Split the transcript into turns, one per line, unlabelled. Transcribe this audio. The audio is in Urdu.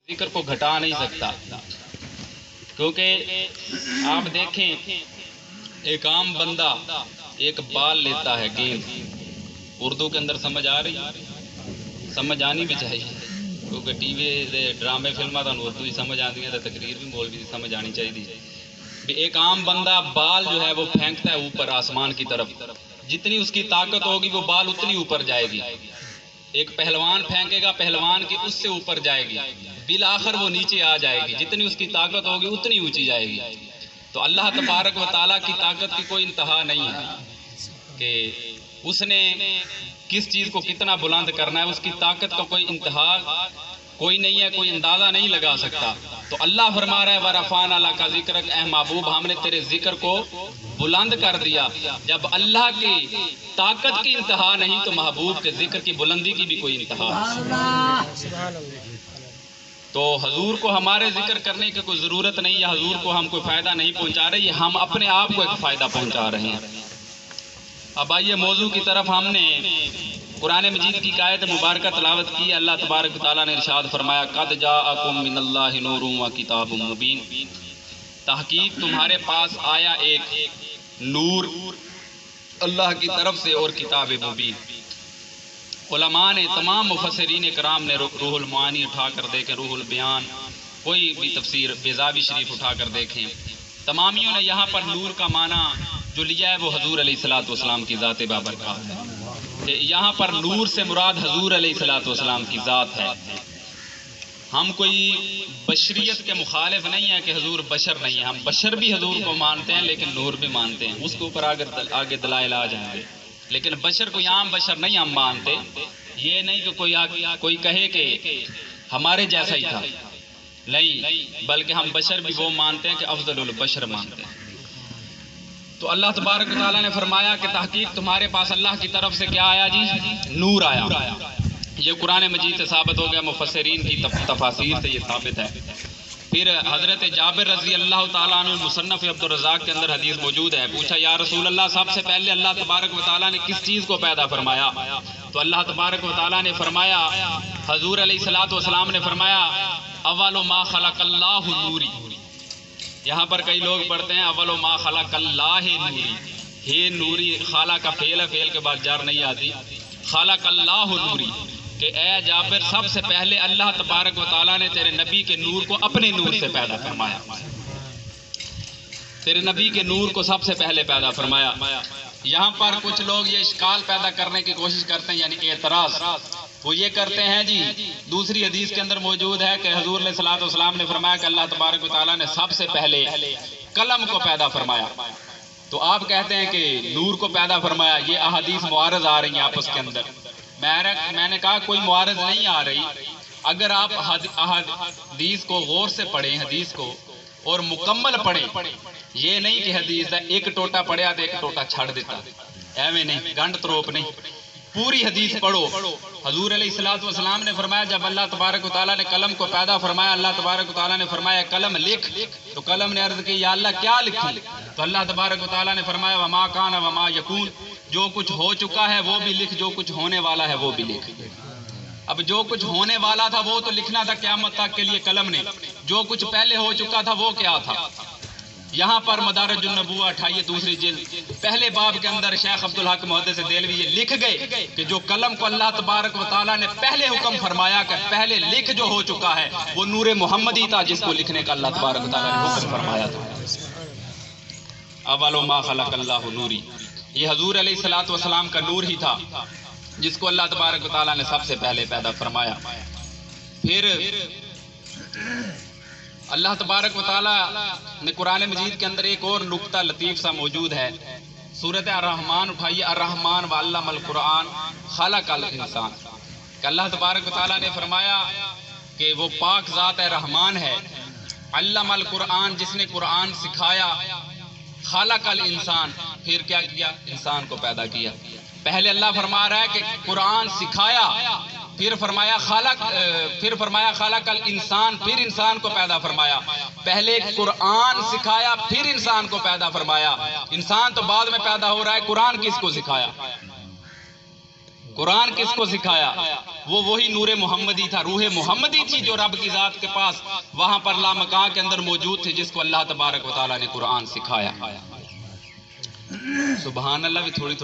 ذکر کو گھٹا نہیں سکتا، کیونکہ آپ دیکھیں ایک عام بندہ ایک بال لیتا ہے گیند، اردو کے اندر سمجھ آ رہی، سمجھ آنی بھی چاہیے، کیونکہ ٹی وی ڈرامے فلمیں تو اردو ہی سمجھ آتی ہیں، تو تقریر بھی مولوی سمجھ آنی چاہیے۔ ایک عام بندہ بال جو ہے وہ پھینکتا ہے اوپر آسمان کی طرف، جتنی اس کی طاقت ہوگی وہ بال اتنی اوپر جائے گی۔ ایک پہلوان پھینکے گا، پہلوان کی اس سے اوپر جائے گی، بالآخر وہ نیچے آ جائے گی، جتنی اس کی طاقت ہوگی اتنی اونچی جائے گی۔ تو اللہ تبارک و تعالیٰ کی طاقت کی کوئی انتہا نہیں ہے کہ اس نے کس چیز کو کتنا بلند کرنا ہے، اس کی طاقت کا کوئی انتہا کوئی نہیں ہے، کوئی اندازہ نہیں لگا سکتا۔ تو اللہ فرما رہا ہے وَرَفَعْنَا لَكَ ذِكْرَكَ، اے محبوب ہم نے تیرے ذکر کو بلند کر دیا۔ جب اللہ کی طاقت کی انتہا نہیں تو محبوب کے ذکر کی بلندی کی بھی کوئی انتہا۔ تو حضور کو ہمارے ذکر کرنے کی کوئی ضرورت نہیں ہے، حضور کو ہم کوئی فائدہ نہیں پہنچا رہے، یہ ہم اپنے آپ کو ایک فائدہ پہنچا رہے ہیں۔ اب آئیے موضوع کی طرف، ہم نے قرآن مجید کی آیت مبارکہ تلاوت کی۔ اللہ تبارک تعالیٰ نے ارشاد فرمایا قد جاءکم من اللہ نور و کتاب مبین، تحقیق تمہارے پاس آیا ایک نور اللہ کی طرف سے اور کتاب مبین۔ علماء نے، تمام مفسرین کرام نے روح المعانی اٹھا کر دیکھیں، روح البیان، کوئی بھی تفسیر بیضاوی شریف اٹھا کر دیکھیں، تمامیوں نے یہاں پر نور کا معنی جو لیا ہے وہ حضور علیہ الصلوۃ والسلام کی ذات بابرکات ہے، کہ یہاں پر نور سے مراد حضور علیہ الصلوۃ والسلام کی ذات ہے۔ ہم کوئی بشریت کے مخالف نہیں ہے کہ حضور بشر نہیں ہے، ہم بشر بھی حضور کو مانتے ہیں لیکن نور بھی مانتے ہیں، اس کے اوپر آگے دلائل آ جائیں گے۔ لیکن بشر کوئی عام بشر نہیں ہم مانتے، یہ نہیں کہ کوئی کہے کہ ہمارے جیسا ہی تھا، نہیں، بلکہ ہم بشر بھی وہ مانتے ہیں کہ افضل البشر مانتے ہیں۔ تو اللہ تبارک و تعالیٰ نے فرمایا کہ تحقیق تمہارے پاس اللہ کی طرف سے کیا آیا جی؟ نور آیا۔ یہ قرآن مجید سے ثابت ہو گیا، مفسرین کی تفاسیر سے یہ ثابت ہے۔ پھر حضرت جابر رضی اللہ تعالیٰ عنہ مصنف عبد الرزاق کے اندر حدیث موجود ہے، پوچھا یا رسول اللہ سب سے پہلے اللہ تبارک و تعالیٰ نے کس چیز کو پیدا فرمایا؟ تو اللہ تبارک و تعالیٰ نے فرمایا، حضور علیہ الصلوۃ والسلام نے فرمایا اول ما خلق اللہ نوری۔ یہاں پر کئی لوگ پڑھتے ہیں اول ما خلق اللہ نوری، ہے نوری خالہ کا فعل ہے، فعل کے بعد جار نہیں آتی، خلق اللہ نوری، کہ اے جابر سب سے پہلے اللہ تبارک و تعالیٰ نے تیرے نبی کے نور کو اپنے نور سے پیدا فرمایا، تیرے نبی کے نور کو سب سے پہلے پیدا فرمایا۔ یہاں پر کچھ لوگ یہ اشکال پیدا کرنے کی کوشش کرتے ہیں، یعنی اعتراض، وہ یہ کرتے ہیں جی دوسری حدیث کے اندر موجود ہے کہ حضور علیہ الصلوۃ والسلام نے فرمایا کہ اللہ تبارک و تعالیٰ نے سب سے پہلے قلم کو پیدا فرمایا، تو آپ کہتے ہیں کہ نور کو پیدا فرمایا۔ یہ احادیث معارض آ رہی ہیں آپس کے اندر۔ میں نے کہا کوئی معارض نہیں آ رہی، اگر آپ حدیث کو غور سے پڑھیں، حدیث کو اور مکمل پڑھیں، یہ نہیں کہ حدیث ہے ایک ٹوٹا پڑھیا تو ایک ٹوٹا چھڑ دیتا، ایویں نہیں، گنڈ تروپ نہیں، پوری حدیث پڑھو۔ حضور علیہ الصلوۃ والسلام نے فرمایا جب اللہ تبارک و تعالیٰ نے قلم کو پیدا فرمایا، اللہ تبارک و تعالیٰ نے فرمایا قلم لکھ، تو قلم نے عرض کی یا اللہ کیا لکھوں؟ تو اللہ تبارک و تعالیٰ نے فرمایا وما کان وما یکون، جو کچھ ہو چکا ہے وہ بھی لکھ، جو کچھ ہونے والا ہے وہ بھی لکھ۔ اب جو کچھ ہونے والا تھا وہ تو لکھنا تھا قیامت تک کے لیے قلم نے، جو کچھ پہلے ہو چکا تھا وہ کیا تھا؟ یہاں پر مدارج النبوہ اٹھائیے دوسری جلد پہلے باب کے اندر شیخ عبدالحق محدث دہلوی یہ لکھ گئے کہ جو قلم کو اللہ تبارک و تعالیٰ نے پہلے حکم فرمایا کہ پہلے لکھ جو ہو چکا ہے وہ نور محمدی تھا، جس کو لکھنے کا اللہ تبارک و تعالیٰ نے حکم فرمایا تھا۔ اول ما خلق اللہ نوری، یہ حضور علیہ الصلوۃ والسلام کا نور ہی تھا جس کو اللہ تبارک و تعالیٰ نے سب سے پہلے پیدا فرمایا۔ پھر اللہ تبارک و تعالیٰ نے قرآن مجید کے اندر ایک اور نکتہ لطیف سا موجود ہے، سورۃ الرحمن اٹھائیے، الرحمن وعلم القرآن خلق الانسان، کہ اللہ تبارک و تعالیٰ نے فرمایا کہ وہ پاک ذات ہے، رحمان ہے، علم القرآن جس نے قرآن سکھایا، خلق الانسان پھر کیا کیا؟ انسان کو پیدا کیا۔ پہلے اللہ فرما رہا ہے کہ قرآن سکھایا، پھر فرمایا خلق الانسان، پھر انسان کو پیدا فرمایا۔ پہلے قرآن سکھایا پھر انسان کو پیدا فرمایا، انسان تو بعد میں پیدا ہو رہا ہے، قرآن کس کو سکھایا؟ قرآن کس کو سکھایا؟ وہ وہی نور محمدی تھا، روح محمدی تھی جو رب کی ذات کے پاس وہاں پر لامکان کے اندر موجود تھی، جس کو اللہ تبارک و تعالیٰ نے قرآن سکھایا۔ سبحان اللہ بھی تھوڑی